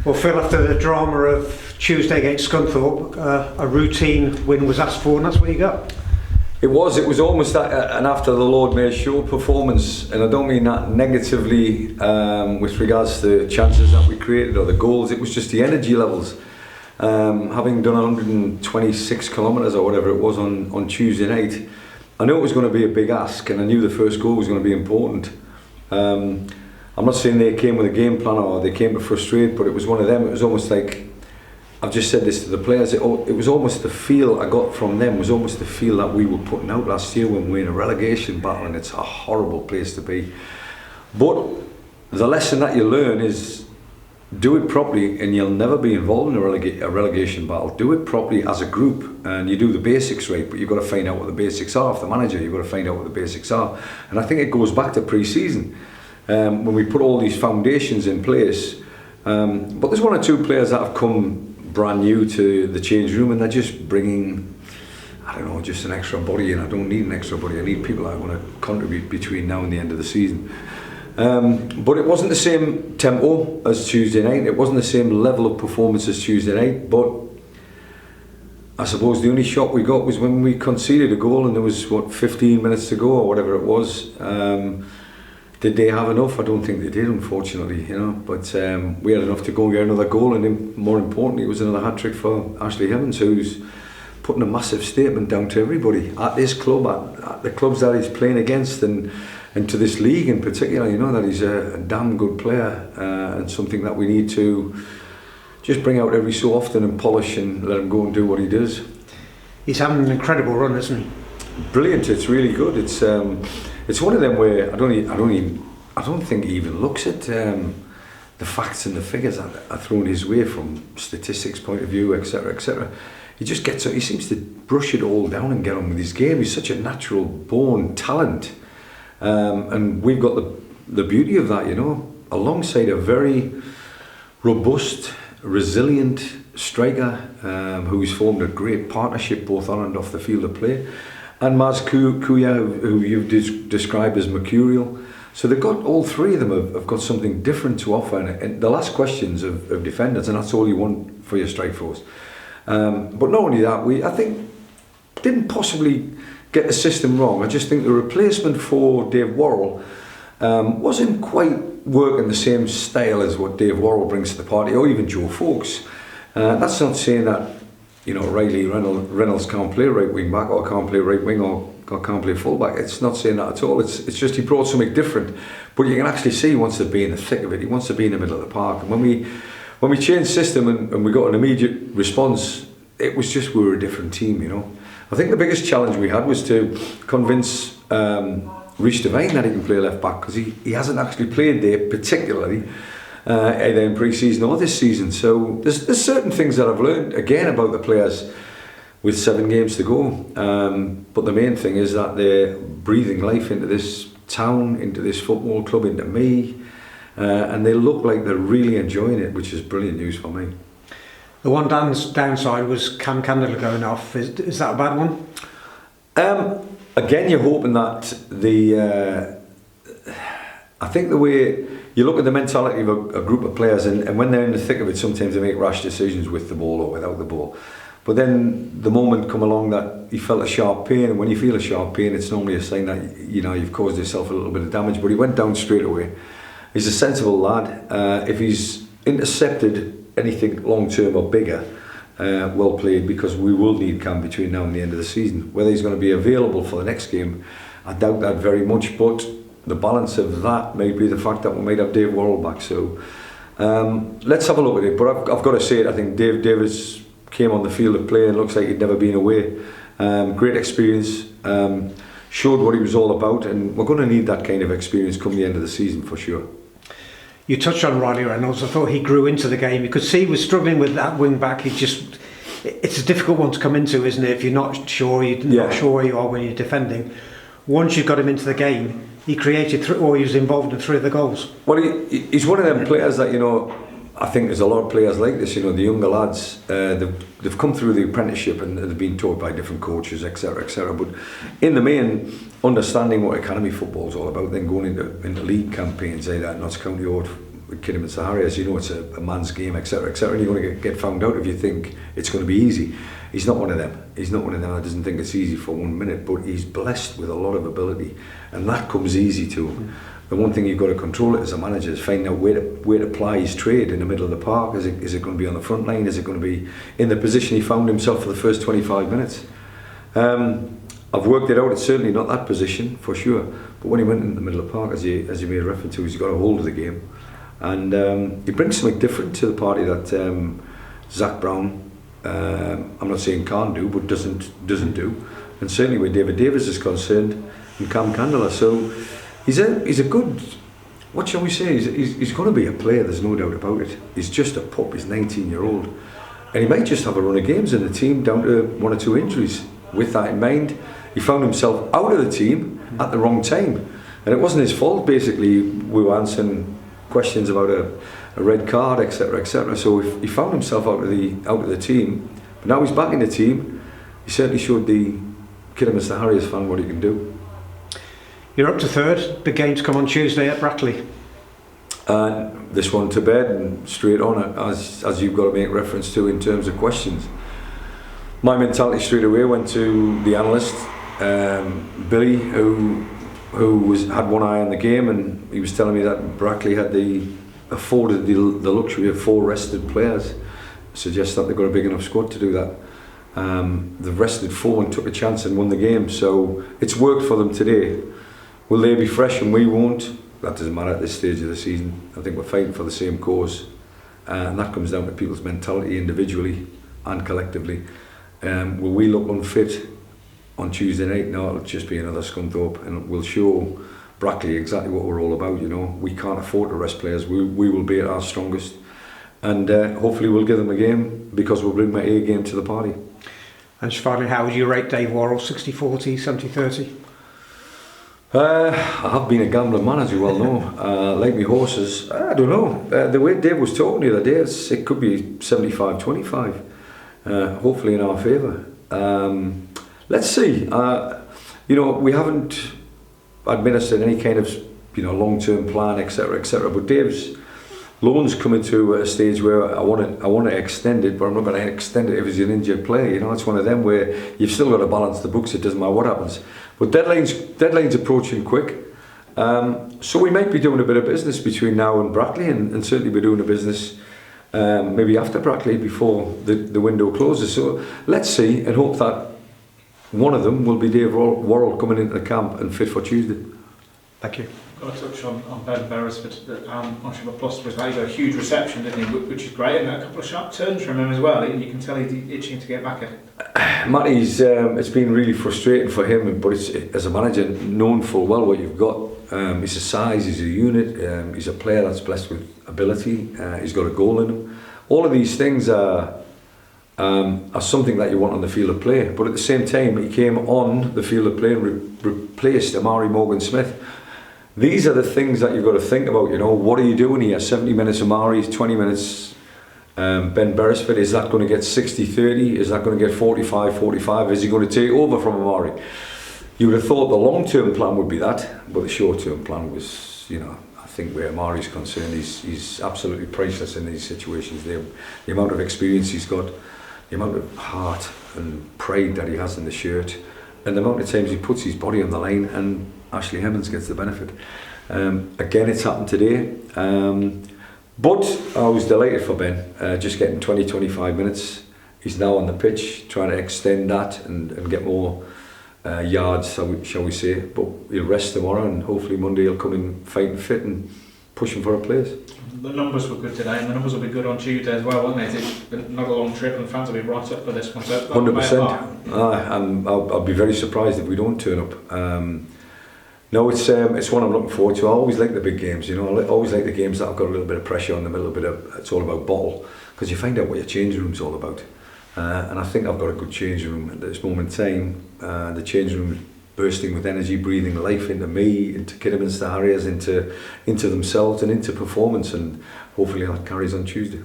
Well, Phil, after the drama of Tuesday against Scunthorpe, a routine win was asked for, and that's what you got. It was almost an after the Lord Mayor's show performance, and I don't mean that negatively with regards to the chances that we created or the goals. It was just the energy levels. Having done 126 kilometres or whatever it was on Tuesday night, I knew it was going to be a big ask, and I knew the first goal was going to be important. I'm not saying they came with a game plan or they came to frustrate, but it was one of them. It was almost like, I've just said this to the players, it was almost the feel I got from them, was almost the feel that we were putting out last year when we were in a relegation battle, and it's a horrible place to be. But the lesson that you learn is do it properly and you'll never be involved in a relegation battle. Do it properly as a group, and you do the basics right, but you've got to find out what the basics are. If the manager, you've got to find out what the basics are. And I think it goes back to pre-season, when we put all these foundations in place. But there's one or two players that have come brand new to the change room, and they're just bringing, I don't know, just an extra body, and I don't need an extra body. I need people that are going to contribute between now and the end of the season. But it wasn't the same tempo as Tuesday night. It wasn't the same level of performance as Tuesday night. But I suppose the only shock we got was when we conceded a goal, and there was 15 minutes to go or whatever it was. Did they have enough? I don't think they did, unfortunately, but we had enough to go and get another goal, and then, more importantly, it was another hat-trick for Ashley Evans, who's putting a massive statement down to everybody at this club, at the clubs that he's playing against, and to this league in particular, that he's a damn good player, and something that we need to just bring out every so often and polish and let him go and do what he does. He's having an incredible run, isn't he? Brilliant, it's really good. It's one of them where I don't think he even looks at the facts and the figures that are thrown his way from statistics point of view, etc., etc. He just gets it. He seems to brush it all down and get on with his game. He's such a natural born talent, and we've got the beauty of that, alongside a very robust, resilient striker who's formed a great partnership both on and off the field of play. And Maz Kuya, who you've described as mercurial. So they've got, all three of them have got something different to offer. And the last questions of defenders, and that's all you want for your strike force. But not only that, I think, didn't possibly get the system wrong. I just think the replacement for Dave Worrell wasn't quite working the same style as what Dave Worrell brings to the party, or even Joe Fawkes. That's not saying that Riley Reynolds can't play right wing back, or can't play right wing, or can't play full back. It's not saying that at all. It's just he brought something different. But you can actually see he wants to be in the thick of it. He wants to be in the middle of the park. And when we changed system and we got an immediate response, it was just we were a different team. I think the biggest challenge we had was to convince Rhys Devine that he can play left back, because he hasn't actually played there particularly. Either in pre-season or this season. So there's certain things that I've learned again about the players with 7 games to go, but the main thing is that they're breathing life into this town, into this football club, into me, and they look like they're really enjoying it, which is brilliant news for me. The one downside was Cam Candler going off. Is that a bad one? Again, you're hoping that I think the way you look at the mentality of a group of players, and when they're in the thick of it, sometimes they make rash decisions with the ball or without the ball. But then the moment come along that he felt a sharp pain, and when you feel a sharp pain, it's normally a sign that you've caused yourself a little bit of damage. But he went down straight away. He's a sensible lad. If he's intercepted anything long term or bigger, well played, because we will need Cam between now and the end of the season. Whether he's going to be available for the next game, I doubt that very much. But the balance of that may be the fact that we might have Dave Worrell back. So let's have a look at it. But I've got to say it, I think Dave Davis came on the field of play and looks like he'd never been away. Great experience, showed what he was all about, and we're going to need that kind of experience come the end of the season for sure. You touched on Riley Reynolds. I thought he grew into the game. You could see he was struggling with that wing back. It's a difficult one to come into, isn't it? If you're not sure, not sure where you are when you're defending. Once you've got him into the game, he created he was involved in 3 of the goals. Well, he's one of them players that, I think there's a lot of players like this, the younger lads, they've come through the apprenticeship and they've been taught by different coaches, etc., etc. But in the main, understanding what academy football is all about, then going into league campaigns, either at Notts County or with Kidderminster Harriers, you know it's a man's game, etc., etc., and you're going to get found out if you think it's going to be easy. He's not one of them. He's not one of them that doesn't think it's easy for 1 minute, but he's blessed with a lot of ability, and that comes easy to him. The one thing you've got to control it as a manager is finding out where to apply his trade in the middle of the park. Is it going to be on the front line? Is it going to be in the position he found himself for the first 25 minutes? I've worked it out. It's certainly not that position for sure. But when he went in the middle of the park, as you made reference to, he's got a hold of the game, and he brings something different to the party that Zach Brown, I'm not saying can't do, but doesn't do, and certainly where David Davis is concerned, and Cam Candler. So he's a good, what shall we say? He's going to be a player. There's no doubt about it. He's just a pup. He's 19-year-old, and he might just have a run of games in the team down to 1 or 2 injuries. With that in mind, he found himself out of the team at the wrong time, and it wasn't his fault. Basically, we were answering questions about a red card, etc., etc. So he found himself out of the team, but now he's back in the team. He certainly showed the Kidderminster Harriers fan what he can do. You're up to third. Big game to come on Tuesday at Brackley. And this one to bed and straight on, as you've got to make reference to in terms of questions. My mentality straight away went to the analyst, Billy, who had one eye on the game, and he was telling me that Brackley had afforded the luxury of 4 rested players. Suggests that they've got a big enough squad to do that. They've rested 4 and took a chance and won the game, so it's worked for them today. Will they be fresh and we won't? That doesn't matter at this stage of the season. I think we're fighting for the same cause, and that comes down to people's mentality individually and collectively. Will we look unfit on Tuesday night? No, it'll just be another Scunthorpe, and we'll show Brackley exactly what we're all about. You know, we can't afford to rest players. We will be at our strongest, and hopefully we'll give them a game, because we'll bring my A game to the party. And finally, how would you rate Dave Worrell? 60-40, 70-30? I have been a gambling man, as you well know. Like me horses, I don't know. The way Dave was talking the other day, it could be 75-25. Hopefully in our favour. Let's see. You know, we haven't administered any kind of long-term plan, etc., etc. But Dave's loan's coming to a stage where I want to extend it, but I'm not going to extend it if he's an injured player. You know, it's one of them where you've still got to balance the books. It doesn't matter what happens. But deadline's approaching quick. So we might be doing a bit of business between now and Brackley, and certainly we're doing a business maybe after Brackley, before the window closes. So let's see and hope that one of them will be Dave Worrell coming into the camp and fit for Tuesday. Thank you. Got to touch on Ben Beresford. Much of a plus was that he got a huge reception, didn't he? Which is great, and a couple of sharp turns from him as well. You can tell he's itching to get back at it. Matty's, it's been really frustrating for him, but as a manager, known full well what you've got. He's a size, he's a unit, he's a player that's blessed with ability, he's got a goal in him. All of these things are something that you want on the field of play, but at the same time he came on the field of play and replaced Amari Morgan-Smith. These are the things that you've got to think about, you know. What are you doing here? 70 minutes Amari, 20 minutes Ben Beresford. Is that going to get 60-30? Is that going to get 45-45? Is he going to take over from Amari? You would have thought the long-term plan would be that, but the short-term plan was, I think where Amari's concerned, he's absolutely priceless in these situations. The amount of experience he's got, the amount of heart and pride that he has in the shirt, and the amount of times he puts his body on the line, and Ashley Hemmings gets the benefit. Again, it's happened today. But I was delighted for Ben, just getting 20-25 minutes. He's now on the pitch, trying to extend that and get more yards, shall we say. But he'll rest tomorrow, and hopefully Monday he'll come in fighting fit and pushing for a place. The numbers were good today, and the numbers will be good on Tuesday as well, won't they? It's not a long trip, and fans will be right up for this one. So 100%. I'll be very surprised if we don't turn up. No, it's one I'm looking forward to. I always like the big games, I always like the games that have got a little bit of pressure on them, a little bit of, it's all about bottle, because you find out what your change room's all about. And I think I've got a good change room at this moment in time. The change room is bursting with energy, breathing life into me, into Kidderminster Harriers, into themselves and into performance, and hopefully that carries on Tuesday.